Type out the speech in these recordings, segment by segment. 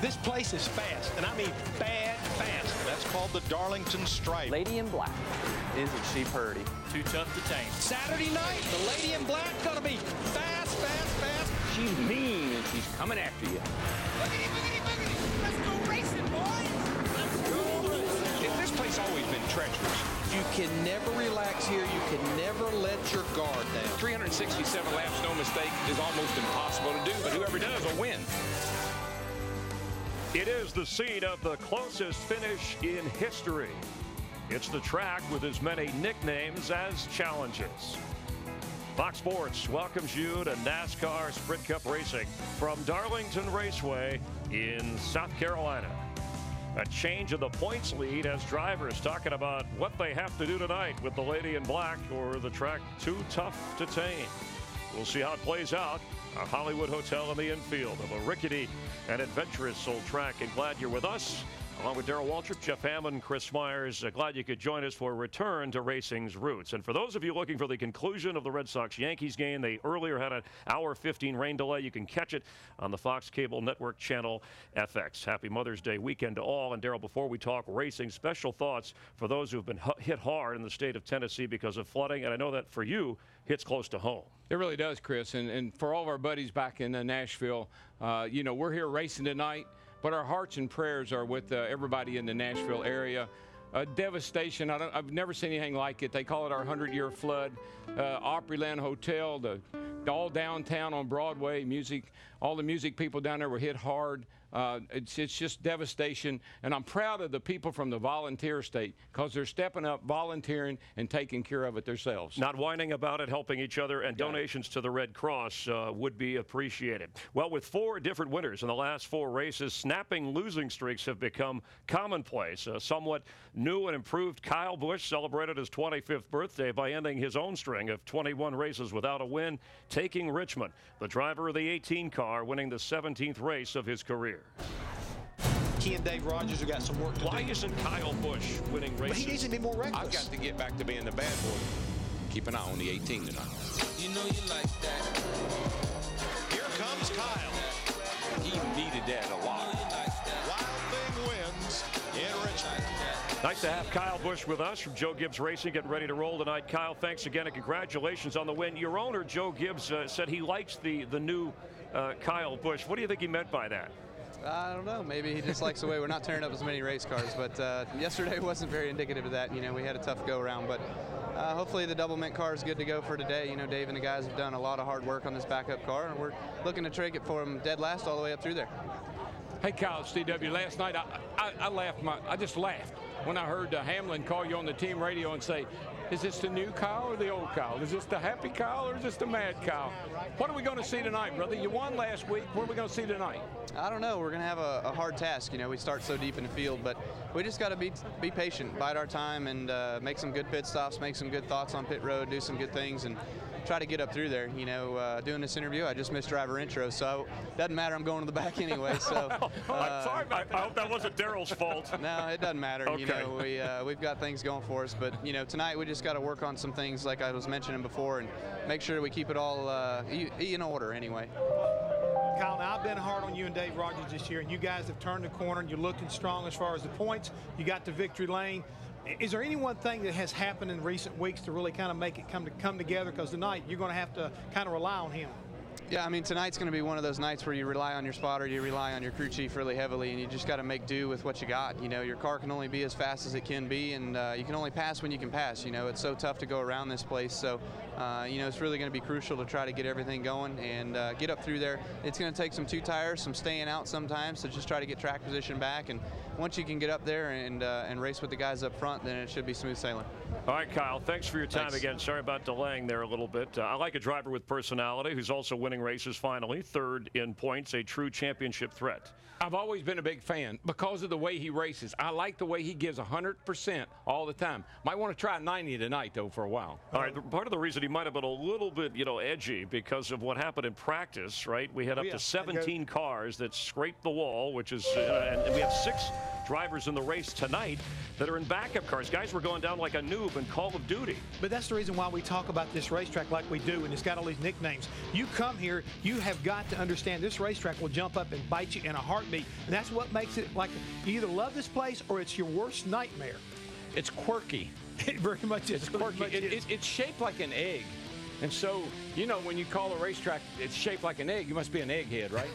This place is fast, and I mean bad fast. That's called the Darlington Stripe. Lady in Black. Isn't she pretty? Too tough to tame. Saturday night, the Lady in Black gonna be fast, fast, fast. She's mean and she's coming after you. Boogity, boogity, boogity. Let's go racing, boys. Let's go racing. This place always been treacherous. You can never relax here. You can never let your guard down. 367 laps, no mistake, is almost impossible to do, but whoever does will win. It is the scene of the closest finish in history. It's the track with as many nicknames as challenges. Fox Sports welcomes you to NASCAR Sprint Cup racing from Darlington Raceway in South Carolina. A change of the points lead as drivers talking about what they have to do tonight with the Lady in Black or the track too tough to tame. We'll see how it plays out. A Hollywood hotel in the infield of a rickety and adventurous old track. And glad you're with us, along with Darrell Waltrip, Jeff Hammond, Chris Myers. Glad you could join us for a return to racing's roots. And for those of you looking for the conclusion of the Red Sox-Yankees game, they earlier had an hour 15 rain delay. You can catch it on the Fox Cable Network channel FX. Happy Mother's Day weekend to all. And Darrell, before we talk racing, special thoughts for those who have been hit hard in the state of Tennessee because of flooding. And I know that for you, hits close to home. It really does, Chris. And for all of our buddies back in Nashville, you know, we're here racing tonight, but our hearts and prayers are with everybody in the Nashville area. Devastation. I've never seen anything like it. They call it our 100-year flood. Opryland Hotel, all downtown on Broadway, music, all the music people down there were hit hard. It's just devastation, and I'm proud of the people from the volunteer state because they're stepping up, volunteering, and taking care of it themselves. Not whining about it, helping each other, and donations to the Red Cross would be appreciated. Well, with 4 different winners in the last 4 races, snapping losing streaks have become commonplace. Somewhat new and improved Kyle Busch celebrated his 25th birthday by ending his own string of 21 races without a win, taking Richmond, the driver of the 18 car, winning the 17th race of his career. He and Dave Rogers have got some work to do. Why isn't Kyle Busch winning races? But he needs to be more reckless. I've got to get back to being the bad boy. Keep an eye on the 18 tonight. You know you like that. Here comes Kyle. He needed that a lot. Wild Thing wins in Richmond. Nice to have Kyle Busch with us from Joe Gibbs Racing, getting ready to roll tonight. Kyle, thanks again and congratulations on the win. Your owner, Joe Gibbs, said he likes the new Kyle Busch. What do you think he meant by that? I don't know. Maybe he just likes the way we're not tearing up as many race cars. But yesterday wasn't very indicative of that. You know, we had a tough go around. But hopefully the double mint car is good to go for today. You know, Dave and the guys have done a lot of hard work on this backup car, and we're looking to take it for them dead last all the way up through there. Hey, Kyle, it's DW. Last night I laughed. I just laughed when I heard Hamlin call you on the team radio and say, is this the new Kyle or the old Kyle? Is this the happy Kyle or is this the mad Kyle? What are we going to see tonight, brother? You won last week. What are we going to see tonight? I don't know. We're going to have a hard task. You know, we start so deep in the field, but we just got to be patient, bide our time, and make some good pit stops, make some good thoughts on pit road, do some good things, and try to get up through there. You know, doing this interview, I just missed driver intro, so it doesn't matter. I'm going to the back anyway. So I'm sorry about that. I hope that wasn't Darrell's fault. No, it doesn't matter. Okay. You know, we've got things going for us, but you know, tonight we just got to work on some things like I was mentioning before, and make sure we keep it all in order anyway. Kyle, now I've been hard on you and Dave Rogers this year, and you guys have turned the corner, and you're looking strong as far as the points. You got the victory lane. Is there any one thing that has happened in recent weeks to really kind of make it come together? Because tonight you're going to have to kind of rely on him. Yeah, I mean, tonight's going to be one of those nights where you rely on your spotter, you rely on your crew chief really heavily, and you just got to make do with what you got. You know, your car can only be as fast as it can be, and you can only pass when you can pass. You know, it's so tough to go around this place, so, you know, it's really going to be crucial to try to get everything going and get up through there. It's going to take some 2 tires, some staying out sometimes, so just try to get track position back, and once you can get up there and race with the guys up front, then it should be smooth sailing. All right, Kyle, thanks for your time again. Sorry about delaying there a little bit. I like a driver with personality who's also winning races finally, 3rd in points, a true championship threat. I've always been a big fan because of the way he races. I like the way he gives 100% all the time. Might want to try 90 tonight, though, for a while. All right, part of the reason he might have been a little bit, you know, edgy because of what happened in practice, right? We had up to 17 cars that scraped the wall, which is, and we have 6 drivers in the race tonight that are in backup cars. Guys were going down like a noob in Call of Duty. But that's the reason why we talk about this racetrack like we do, and it's got all these nicknames. You come here, you have got to understand this racetrack will jump up and bite you in a heartbeat, and that's what makes it like you either love this place or it's your worst nightmare. It's quirky. It very much is. It's quirky. It's shaped like an egg. And so, you know, when you call a racetrack, it's shaped like an egg, you must be an egghead, right?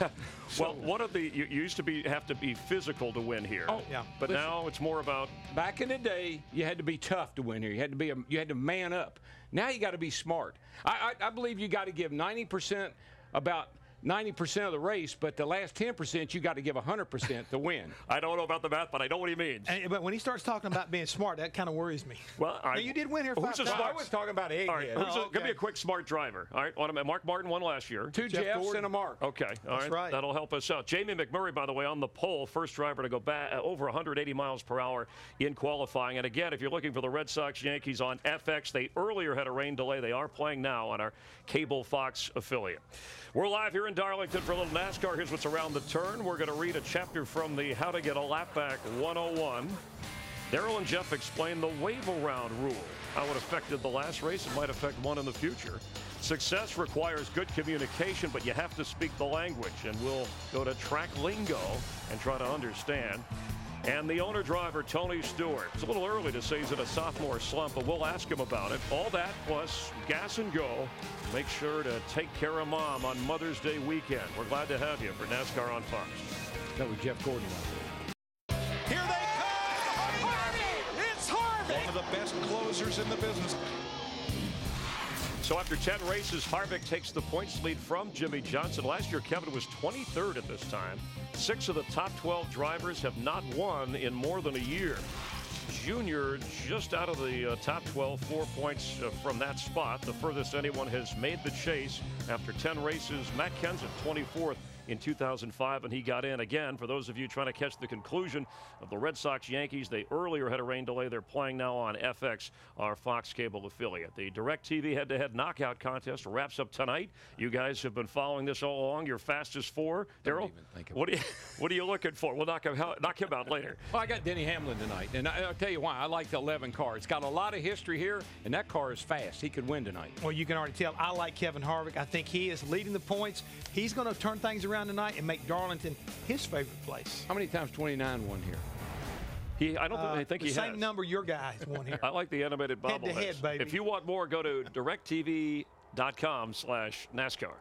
Well, one of the, you used to have to be physical to win here. Oh, yeah. But listen, now it's more about. Back in the day, you had to be tough to win here. You had to man up. Now you got to be smart. I believe you got to give 90% about 90% of the race, but the last 10% you got to give 100% to win. I don't know about the math, but I know what he means. But when he starts talking about being smart, that kind of worries me. Well, now, you did win here 5 times. I was talking about egghead. All right, give me a quick smart driver. All right, Mark Martin won last year. 2 Jeffs and a Mark. Okay, all right. That'll help us out. Jamie McMurray, by the way, on the pole, first driver to go back over 180 miles per hour in qualifying. And again, if you're looking for the Red Sox Yankees on FX, they earlier had a rain delay. They are playing now on our cable Fox affiliate. We're live here in Darlington for a little NASCAR. Here's what's around the turn. We're going to read a chapter from the How to Get a Lap Back 101. Daryl and Jeff explain the wave around rule, how it affected the last race. It might affect one in the future. Success requires good communication, but you have to speak the language. And we'll go to track lingo and try to understand. And the owner-driver, Tony Stewart. It's a little early to say he's in a sophomore slump, but we'll ask him about it. All that plus gas and go. Make sure to take care of Mom on Mother's Day weekend. We're glad to have you for NASCAR on Fox. That was Jeff Gordon. Here they come! Harvick! It's Harvick! One of the best closers in the business. So after 10 races, Harvick takes the points lead from Jimmy Johnson. Last year, Kevin was 23rd at this time. 6 of the top 12 drivers have not won in more than a year. Junior just out of the top 12, 4 points from that spot. The furthest anyone has made the chase after 10 races. Matt Kenseth, 24th in 2005, and he got in again. For those of you trying to catch the conclusion of the Red Sox Yankees, they earlier had a rain delay. They're playing now on FX, our Fox cable affiliate. The DirecTV head-to-head knockout contest wraps up tonight. You guys have been following this all along. Your fastest 4, Daryl. What are you looking for? We'll knock him out later. Well, I got Denny Hamlin tonight, and I'll tell you why. I like the 11 car. It's got a lot of history here, and that car is fast. He could win tonight. Well, you can already tell. I like Kevin Harvick. I think he is leading the points. He's going to turn things around tonight and make Darlington his favorite place. How many times 29 won here? I think he has. The same number your guys won here. I like the animated bobbleheads. Head-to-head, baby. If you want more, go to directtv.com/NASCAR.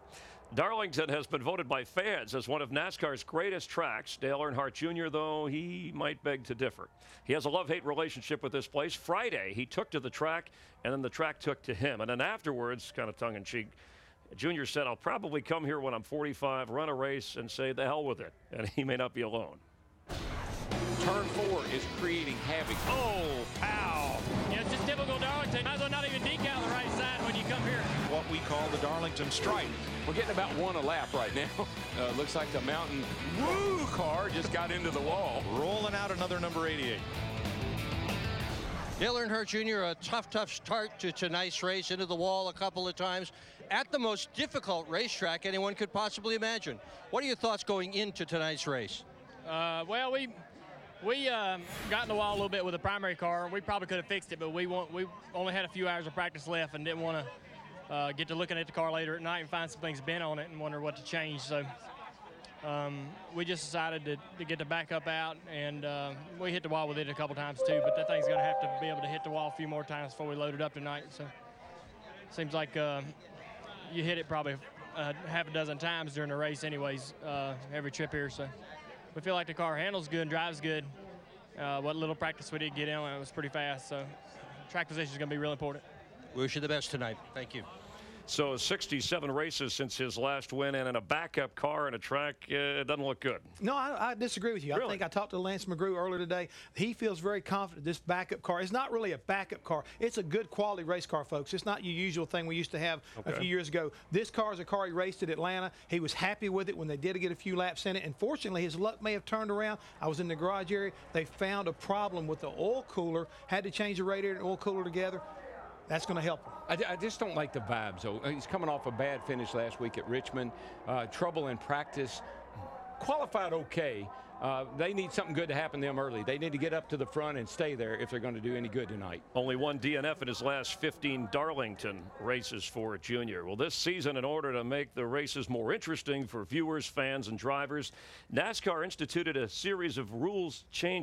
Darlington has been voted by fans as one of NASCAR's greatest tracks. Dale Earnhardt Jr., though, he might beg to differ. He has a love-hate relationship with this place. Friday, he took to the track, and then the track took to him. And then afterwards, kind of tongue-in-cheek, Junior said, I'll probably come here when I'm 45, run a race, and say the hell with it. And he may not be alone. Turn 4 is creating havoc. Oh, pow. Yeah, it's just typical Darlington. Might as well not even decal the right side when you come here. What we call the Darlington stripe. We're getting about 1 a lap right now. Looks like the Mountain Woo car just got into the wall. Rolling out another number 88. Dale Earnhardt Jr., a tough start to tonight's race, into the wall a couple of times at the most difficult racetrack anyone could possibly imagine. What are your thoughts going into tonight's race? Well, we got in the wall a little bit with the primary car. We probably could have fixed it, but we only had a few hours of practice left and didn't want to get to looking at the car later at night and find some things bent on it and wonder what to change. So we just decided to get the backup out, and we hit the wall with it a couple times too, but that thing's going to have to be able to hit the wall a few more times before we load it up tonight. So seems like you hit it probably half a dozen times during the race anyways, every trip here. So we feel like the car handles good and drives good. What little practice we did get in, it was pretty fast. So track position is going to be real important. We wish you the best tonight. Thank you. So 67 races since his last win, and in a backup car and a track, it doesn't look good. No, I disagree with you. Really? I think I talked to Lance McGrew earlier today. He feels very confident this backup car is not really a backup car. It's a good quality race car, folks. It's not your usual thing we used to have a few years ago. This car is a car he raced at Atlanta. He was happy with it when they did get a few laps in it. And fortunately, his luck may have turned around. I was in the garage area. They found a problem with the oil cooler, had to change the radiator and oil cooler together. That's going to help him. I just don't like the vibes, though. He's coming off a bad finish last week at Richmond. Trouble in practice. Qualified okay, they need something good to happen to them early. They need to get up to the front and stay there if they're going to do any good tonight. Only one DNF in his last 15 Darlington races for Junior. Well, this season, in order to make the races more interesting for viewers, fans, and drivers, NASCAR instituted a series of rules changes